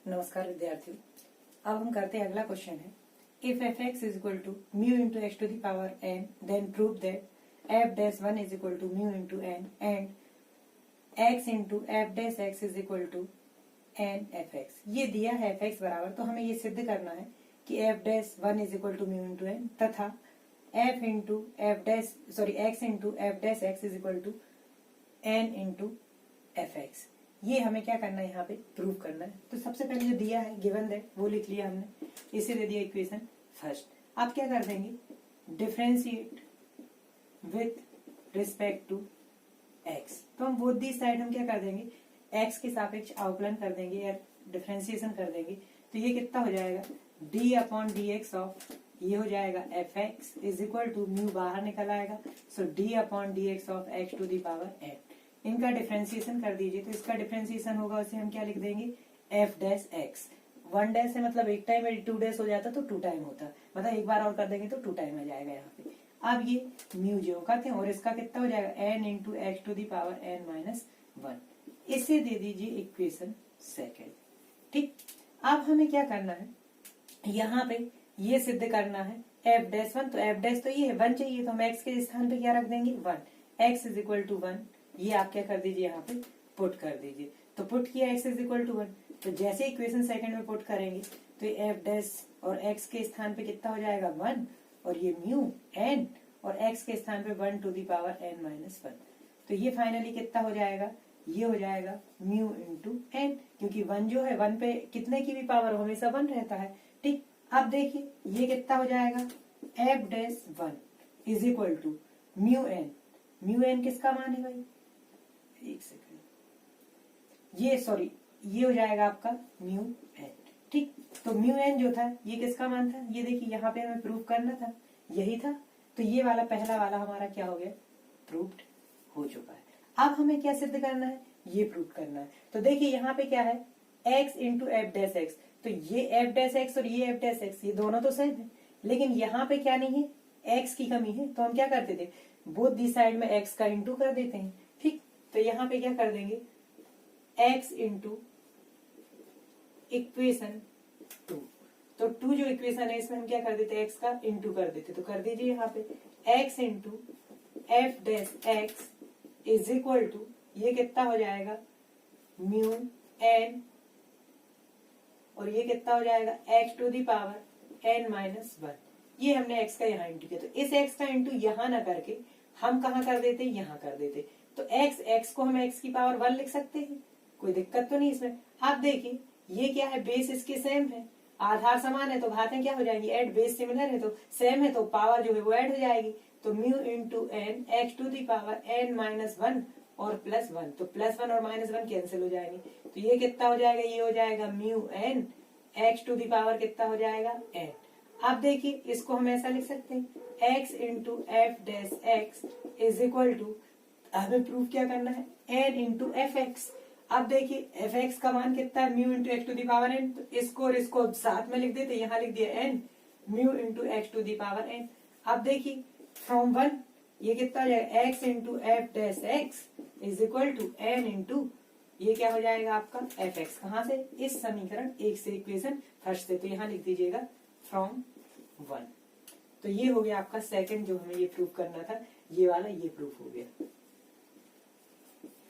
नमस्कार विद्यार्थियों। अब हम करते हैं अगला क्वेश्चन है if F X is equal to mu into X to the power N then prove that F dash one is equal to mu into N and X into F dash X is equal to N F X. ये दिया है F x बराबर, तो हमें ये सिद्ध करना है कि F dash one is equal to mu into N तथा F into F dash X into F dash X is equal to N into F X. ये हमें क्या करना है, यहाँ पे प्रूव करना है। तो सबसे पहले जो दिया है गिवन दैट वो लिख लिया हमने, इसे दे दिया इक्वेशन फर्स्ट। आप क्या कर देंगे, differentiate with respect to X. तो हम बोथ दी साइड हम क्या कर देंगे, एक्स के सापेक्ष अवकलन कर देंगे या डिफरेंशिएशन कर देंगे। तो ये कितना हो जाएगा, D upon D X of, ये हो जाएगा F X is equal to mu बाहर निकल आएगा, so D upon D X of X to the power N. इनका डिफरेंशिएशन कर दीजिए, तो इसका डिफरेंशिएशन होगा उसे हम क्या लिख देंगे, F dash x. One dash है मतलब एक टाइम, यदि टू डैश हो जाता तो टू टाइम होता, मतलब एक बार और कर देंगे तो टू टाइम आ जाएगा यहाँ पे। अब ये म्यू जो करते हैं और इसका कितना हो जाएगा, N into X to the power N minus one. इसे दे दीजिए इक्वेशन सेकेंड। ठीक, अब हमें क्या करना है, यहाँ पे ये सिद्ध करना है एफ डैश वन। तो एफ डैश तो ये है, वन चाहिए, तो हम एक्स के स्थान पे क्या रख देंगे, one. X is equal to one, ये आप क्या कर दीजिए, यहाँ पे पुट कर दीजिए। तो पुट किया X is equal to one, तो जैसे इक्वेशन सेकंड में पुट करेंगे तो एफ डैश और एक्स के स्थान पे कितना हो जाएगा, वन, और ये म्यू एन, और एक्स के स्थान पे one to the power N minus one. तो ये फाइनली कितना हो जाएगा, ये हो जाएगा म्यू इंटू एन, क्योंकि वन जो है, वन पे कितने की भी पावर हो हमेशा वन रहता है। ठीक, अब देखिए ये कितना हो जाएगा, F dash one is equal to mu N. Mu N किसका मान है भाई, एक सेकंड, ये हो जाएगा आपका म्यू एन। ठीक, तो म्यू एन जो था ये किसका मान था, ये देखिए यहाँ पे हमें प्रूव करना था, यही था। तो ये वाला पहला वाला हमारा क्या हो गया, प्रूव्ड हो चुका है। अब हमें क्या सिद्ध करना है, ये प्रूव करना है। तो देखिए यहाँ पे क्या है, x into F dash x. तो ये एफ डैश एक्स और ये एफ डैश एक्स, ये दोनों तो सेम है, लेकिन यहाँ पे क्या नहीं है, एक्स की कमी है। तो हम क्या करते थे, बोथ दी साइड में एक्स का इंटू कर देते हैं। ठीक, तो यहाँ पे क्या कर देंगे, x इंटू इक्वेशन टू। तो टू जो इक्वेशन है इसमें हम क्या कर देते हैं, x का इंटू कर देते। तो कर दीजिए यहाँ पे x into F dash X is equal to, ये कितना हो जाएगा, म्यू एन, और ये कितना हो जाएगा, x to the power n minus one. ये हमने x का यहाँ इंटू किया, तो इस x का इंटू यहाँ ना करके हम कहाँ कर देते, यहाँ कर देते। तो x को हम x की पावर वन लिख सकते हैं, कोई दिक्कत तो नहीं इसमें। आप देखिए ये क्या है, बेस इसके सेम है, आधार समान है तो घातें क्या हो जाएंगी, ऐड। बेस सिमिलर है तो सेम है तो पावर जो है वो ऐड हो जाएगी। तो mu into N X to the power N minus one और प्लस वन, तो प्लस वन और माइनस वन कैंसिल हो जाएंगे। तो ये कितना हो जाएगा, ये हो जाएगा mu N X to the power कितना हो जाएगा, एन। आप देखिए इसको हम ऐसा लिख सकते हैं, x into F dash X is equal to, हमें प्रूफ क्या करना है, n इंटू एफ एक्स। अब देखिए एफ एक्स का मान कितना है, mu into X to the power N. तो इसको और इसको साथ में लिख देते, यहाँ लिख दिया n mu into X to the power N. अब देखिए फ्रॉम वन ये कितना हो जाएगा, x into F dash X is equal to n into, ये क्या हो जाएगा आपका एफ एक्स। कहाँ से, इस समीकरण एक से, इक्वेशन फर्स्ट से। तो यहाँ लिख दीजिएगा फ्रॉम वन। तो ये हो गया आपका सेकंड, जो हमें ये प्रूव करना था, ये वाला ये प्रूफ हो गया।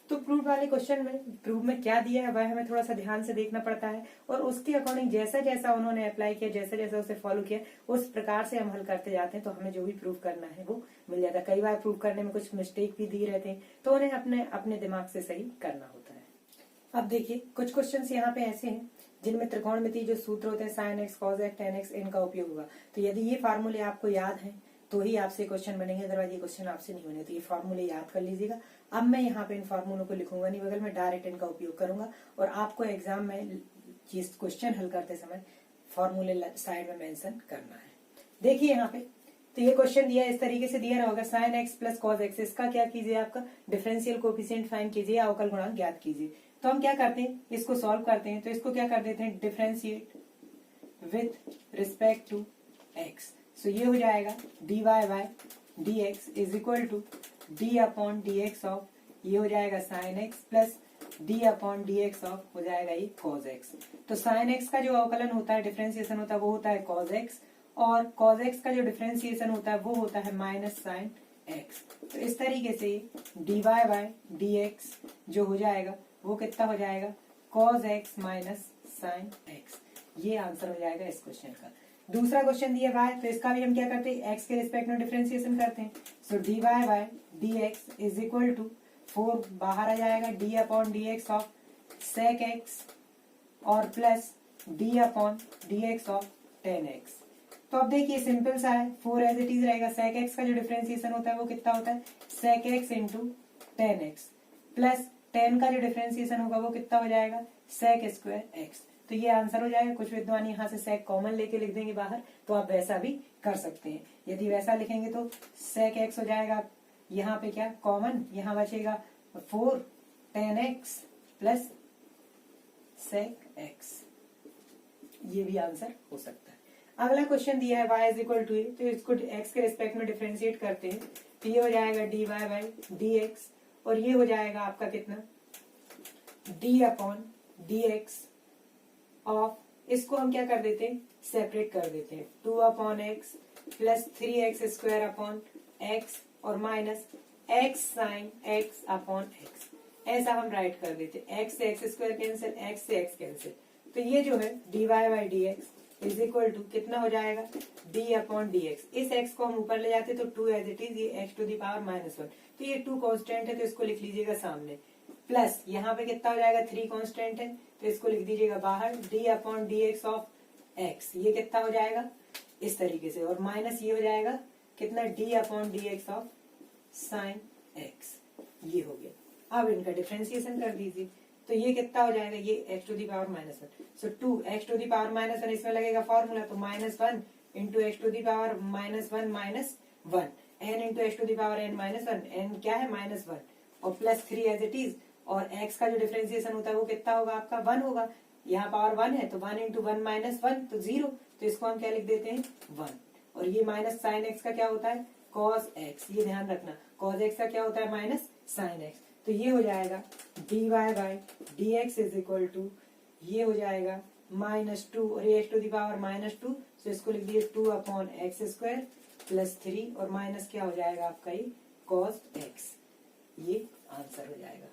तो प्रूव वाले क्वेश्चन में प्रूव में क्या दिया है वह हमें थोड़ा सा ध्यान से देखना पड़ता है, और उसके अकॉर्डिंग जैसा जैसा उन्होंने अप्लाई किया, जैसा जैसा उसे फॉलो किया, उस प्रकार से हम हल करते जाते हैं। तो हमें जो भी प्रूव करना है वो मिल जाता है। कई बार प्रूव करने में कुछ मिस्टेक भी दिए रहते हैं, तो उन्हें अपने अपने दिमाग से सही करना होता है। अब देखिए कुछ क्वेश्चन यहाँ पे ऐसे हैं जिनमें त्रिकोणमिति जो सूत्र होते हैं, sine x cos x ten x, इनका उपयोग होगा। तो यदि ये फार्मूले आपको याद हैं तो ही आपसे क्वेश्चन बनेंगे, अदरवाइज ये क्वेश्चन आपसे नहीं बने। तो ये फार्मूले याद कर लीजिएगा। अब मैं यहाँ पे इन फार्मूलों को लिखूंगा नहीं, बगल में डायरेक्ट इनका उपयोग करूंगा, और आपको एग्जाम में क्वेश्चन हल करते समय फार्मूले साइड में मेंशन करना है। देखिए यहाँ पे तो ये क्वेश्चन दिया इस तरीके से दिया होगा, sign X plus cos x, इसका क्या कीजिए, आपका डिफरेंशियल कोएफिशिएंट फाइंड कीजिए, अवकल गुणांक ज्ञात कीजिए। तो हम क्या करते हैं, इसको सॉल्व करते हैं। तो इसको क्या कर देते हैं, differentiate with respect to X. So ये हो जाएगा dy by dx is equal to d upon dx of, ये हो जाएगा sine X plus D upon D X of हो जाएगा ये कॉज एक्स। तो साइन एक्स का जो अवकलन होता है, डिफरेंशिएशन होता है, वो होता है कॉज एक्स, और कॉज एक्स का जो डिफरेंशिएशन होता है वो होता है माइनस साइन एक्स। तो इस तरीके से D Y by D X जो हो जाएगा वो कितना हो जाएगा, cos X minus sine X. ये आंसर हो जाएगा इस क्वेश्चन का। दूसरा क्वेश्चन दिया हुआ है, तो इसका भी हम क्या करते हैं, एक्स के रिस्पेक्ट में डिफरेंशिएशन करते हैं। So D Y by D X is equal to 4 बाहर आ जाएगा, D upon D X of sec X और plus D upon D X of tan X. तो अब देखिए सिंपल सा है, 4 एज इट इज रहेगा। सेक एक्स का जो डिफरेंशिएशन होता है वो कितना होता है, sec X into tan X, plus 10 का जो डिफरेंशिएशन होगा वो कितना हो जाएगा, सेक स्क्वायर एक्स। तो ये आंसर हो जाएगा। कुछ विद्वान यहाँ से सेक कॉमन लेके लिख देंगे बाहर, तो आप वैसा भी कर सकते हैं। यदि वैसा लिखेंगे तो सेक एक्स हो जाएगा, यहाँ पे क्या कॉमन, यहाँ बचेगा 4 10 एक्स प्लस सेक एक्स। ये भी आंसर हो सकता है। अगला क्वेश्चन दिया है y इज इक्वल टू ए, तो इसको x के रिस्पेक्ट में डिफरेंशिएट करते हैं। तो ये हो जाएगा dy बाई डी एक्स, और ये हो जाएगा आपका कितना, d upon D X of, इसको हम क्या कर देते हैं, सेपरेट कर देते हैं, 2 upon X plus 3x square upon X और minus x sine X upon X. ऐसा हम राइट कर देते हैं, x से एक्स स्क्वायर कैंसिल, x से x कैंसिल। तो ये जो है dy by D X is equal to कितना हो जाएगा, d अपॉन डी एक्स। इस x को हम ऊपर ले जाते तो 2 एज इट इज, ये x टू दी पावर -1। तो ये 2 कांस्टेंट है तो इसको लिख लीजिएगा सामने, प्लस यहाँ पे कितना हो जाएगा, 3 कांस्टेंट है तो इसको लिख दीजिएगा बाहर, d upon D X of x। ये कितना हो जाएगा इस तरीके से, और माइनस ये हो जाएगा कितना, d upon D X of sine X. ये हो गया। अब इनका डिफरेंशिएशन कर दीजिए, तो ये कितना हो जाएगा, ये x to the power -1। So 2x to the power -1 इसमें लगेगा फॉर्मूला, तो -1 into X to the power -1 minus 1, n into X to the power n minus 1, n क्या है -1, और प्लस 3 एज इट इज, और x का जो डिफरेंशिएशन होता है वो कितना होगा आपका, 1 होगा। यहाँ पावर 1 है तो 1 इंटू 1 माइनस 1 तो 0, तो इसको हम क्या लिख देते हैं 1। और ये माइनस साइन एक्स का क्या होता है, कॉस एक्स। ये ध्यान रखना, कॉस एक्स का क्या होता है, माइनस साइन एक्स। तो ये हो जाएगा D Y by D X is equal to, ये हो जाएगा -2 और ये एक्स टू दी पावर -2, तो इसको लिख दिए 2 अपॉन एक्स स्क्वायर प्लस 3 और माइनस क्या हो जाएगा आपका ये कॉस एक्स। ये आंसर हो जाएगा।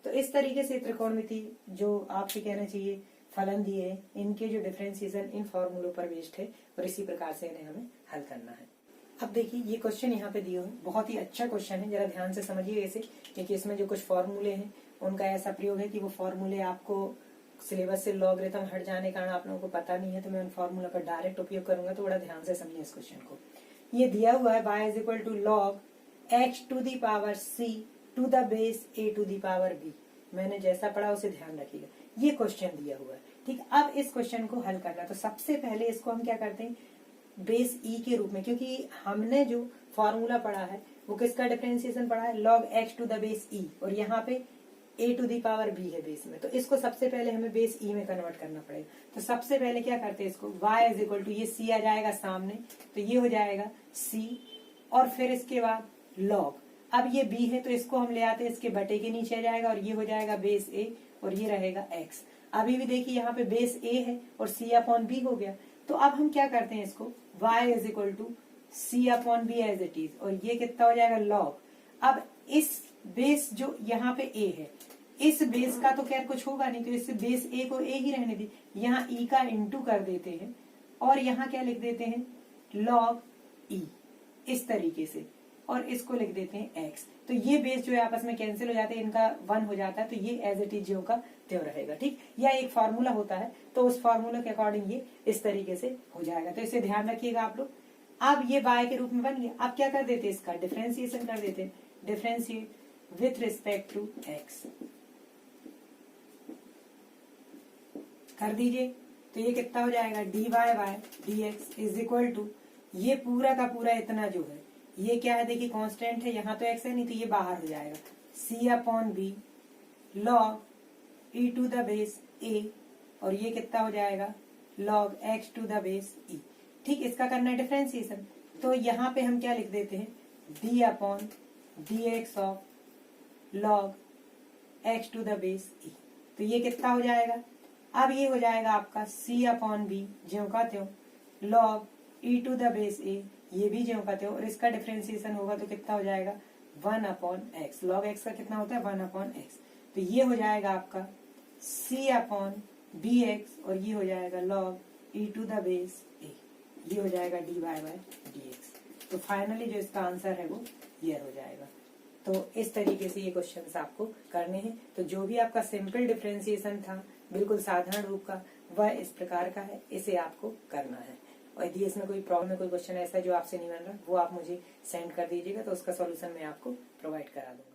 तो इस तरीके से त्रिकोणमिति जो आपसे कहना चाहिए फलन दिए हैं, इनके जो डिफरेंशिएशन इन फॉर्मूलों पर बेस्ड है, और इसी प्रकार से इन्हें हमें हल करना है। अब देखिए ये क्वेश्चन यहाँ पे दिए हुए, बहुत ही अच्छा क्वेश्चन है, जरा ध्यान से समझिए इसे, क्योंकि इसमें जो कुछ फॉर्मूले हैं उनका ऐसा प्रयोग है कि वो फॉर्मूले आपको सिलेबस से लॉगरिथम हट जाने के कारण आप लोगों को पता नहीं है, तो मैं उन फॉर्मूला का डायरेक्ट उपयोग करूंगा। तो बड़ा ध्यान से समझिए इस क्वेश्चन को। ये दिया हुआ है y is equal to log x to the power c to the base a to the power b। मैंने जैसा पढ़ा उसे ध्यान रखिएगा, ये क्वेश्चन दिया हुआ है। ठीक, अब इस क्वेश्चन को हल करना, तो सबसे पहले इसको हम क्या करते हैं, बेस e के रूप में, क्योंकि हमने जो फॉर्मूला पढ़ा है वो किसका डिफरेंशिएशन पढ़ा है, log x to the base e, और यहाँ पे a to the power b है बेस में। तो इसको सबसे पहले हमें बेस e में कन्वर्ट करना पड़ेगा। तो सबसे पहले क्या करते हैं, इसको y इज इक्वल टू, ये c आ जाएगा सामने, तो ये हो जाएगा c, और फिर इसके बाद log, अब ये b है तो इसको हम ले आते हैं इसके बटे के नीचे आ जाएगा, और ये हो जाएगा बेस a, और ये रहेगा x। अभी भी देखिए यहाँ पे बेस a है और c अपॉन b हो गया। तो अब हम क्या करते हैं, इसको y is equal to c upon b as it is, और ये कितना हो जाएगा log। अब इस बेस जो यहाँ पे a है, इस बेस का तो खैर कुछ होगा नहीं, तो इस बेस a को a ही रहने दी, यहाँ e का इंटू कर देते हैं, और यहाँ क्या लिख देते हैं log e, इस तरीके से, और इसको लिख देते हैं x। तो ये बेस जो है आपस में कैंसिल हो जाते हैं, इनका 1 हो जाता है, तो ये एज इट इज जो का त्यो रहेगा। ठीक, या एक फार्मूला होता है, तो उस फार्मूला के अकॉर्डिंग ये इस तरीके से हो जाएगा। तो इसे ध्यान रखिएगा आप लोग। अब ये y के रूप में बन गया, अब क्या कर देते हैं, इसका डिफरेंशिएशन कर देते हैं, differentiate with respect to x कर दीजिए। तो ये कितना हो जाएगा, dy by dx is equal to, ये पूरा का पूरा इतना जो है, ये क्या है देखिए कांस्टेंट है, यहाँ तो x है नहीं, तो ये बाहर हो जाएगा, c upon b log e to the base a, और ये कितना हो जाएगा log x to the base e। ठीक, इसका करना है डिफरेंशिएशन, तो यहाँ पे हम क्या लिख देते हैं, d upon D X of log X to the base E. तो ये कितना हो जाएगा, अब ये हो जाएगा आपका c अपॉन बी ज्यों का त्यों log E to the base A, ये भी ज्यों का त्यों, और इसका डिफरेंशिएशन होगा तो कितना हो जाएगा 1 अपॉन एक्स। लॉग एक्स का कितना होता है 1 अपॉन एक्स। तो ये हो जाएगा आपका c अपॉन बी एक्स, और ये हो जाएगा log E to the base A, ये हो जाएगा dy बाय dx। तो फाइनली जो इसका आंसर है वो ये हो जाएगा। तो इस तरीके से ये क्वेश्चंस आपको करने हैं। तो जो भी आपका सिंपल डिफरेंशिएशन था बिल्कुल साधारण रूप का, वह इस प्रकार का है, इसे आपको करना है। और यदि इसमें कोई प्रॉब्लम है, कोई क्वेश्चन ऐसा जो आपसे नहीं बन रहा, वो आप मुझे सेंड कर दीजिएगा, तो उसका सॉल्यूशन मैं आपको प्रोवाइड करा दूंगा।